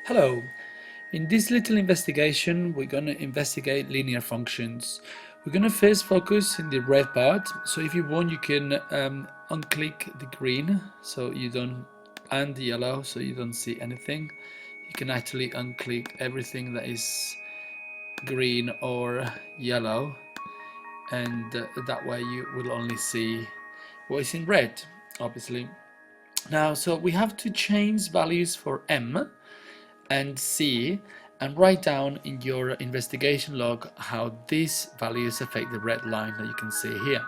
Hello. In this little investigation, we're going to investigate linear functions. We're going to first focus in the red part. So if you want, you can unclick the green so you don't, and the yellow so you don't see anything. You can actually unclick everything that is green or yellow, and that way you will only see what is in red, obviously. Now, so we have to change values for M and C and write down in your investigation log how these values affect the red line that you can see here.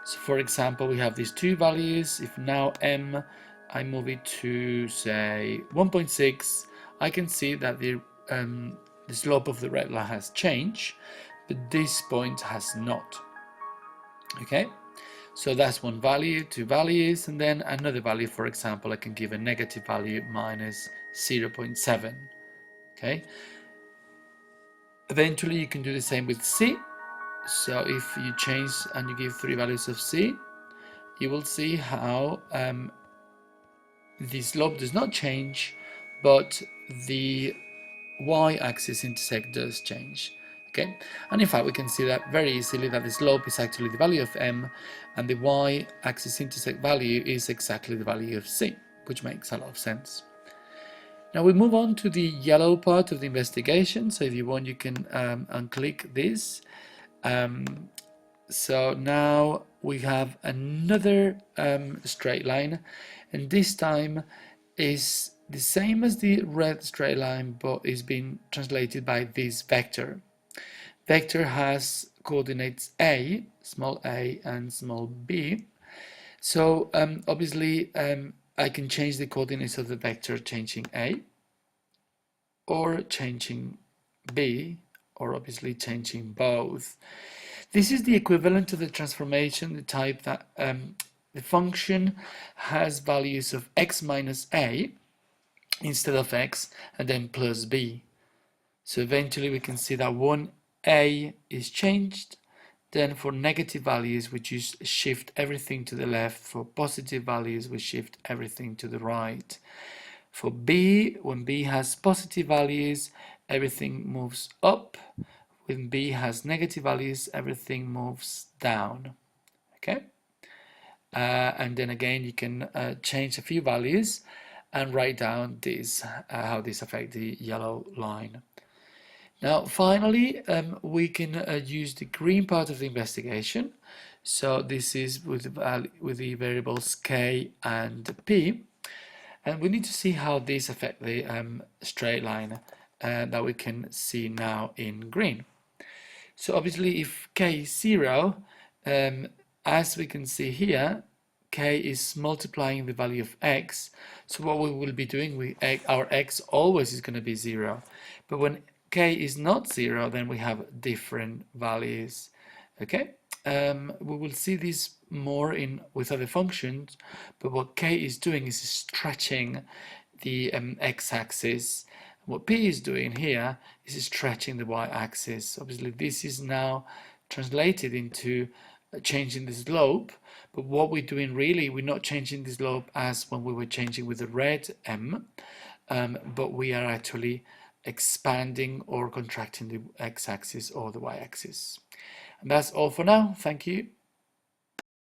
So for example, we have these two values. If now M, I move it to say 1.6, I can see that the slope of the red line has changed, but this point has not. Okay, so that's one value, two values, and then another value. For example, I can give a negative value minus 0.7. Okay, eventually you can do the same with C. So if you change and you give three values of C, you will see how the slope does not change, but the y-axis intersect does change. Okay, and in fact we can see that very easily that the slope is actually the value of M and the y-axis intersect value is exactly the value of C, which makes a lot of sense. Now we move on to the yellow part of the investigation. So if you want, you can unclick this. So now we have another straight line, and this time is the same as the red straight line, but is being translated by this vector. Vector has coordinates a, small a, and small b. So obviously I can change the coordinates of the vector changing a, or changing b, or obviously changing both. This is the equivalent to the transformation, the type that the function has values of x minus a instead of x and then plus b. So eventually we can see that one a is changed. Then for negative values we just shift everything to the left. For positive values we shift everything to the right. For b, when b has positive values, everything moves up. When b has negative values, everything moves down. Okay, and then again you can change a few values and write down this how this affects the yellow line. Now finally we can use the green part of the investigation. So this is with the variables k and p, and we need to see how these affect the straight line that we can see now in green. So obviously if k is 0, as we can see here, k is multiplying the value of x. So what we will be doing, our x always is going to be 0. But when k is not 0, then we have different values. Okay, we will see this more with other functions, but what k is doing is stretching the x-axis. What p is doing here is stretching the y-axis. Obviously this is now translated into changing the slope, but what we're doing really, we're not changing the slope as when we were changing with the red M, but we are actually expanding or contracting the x-axis or the y-axis. And that's all for now. Thank you.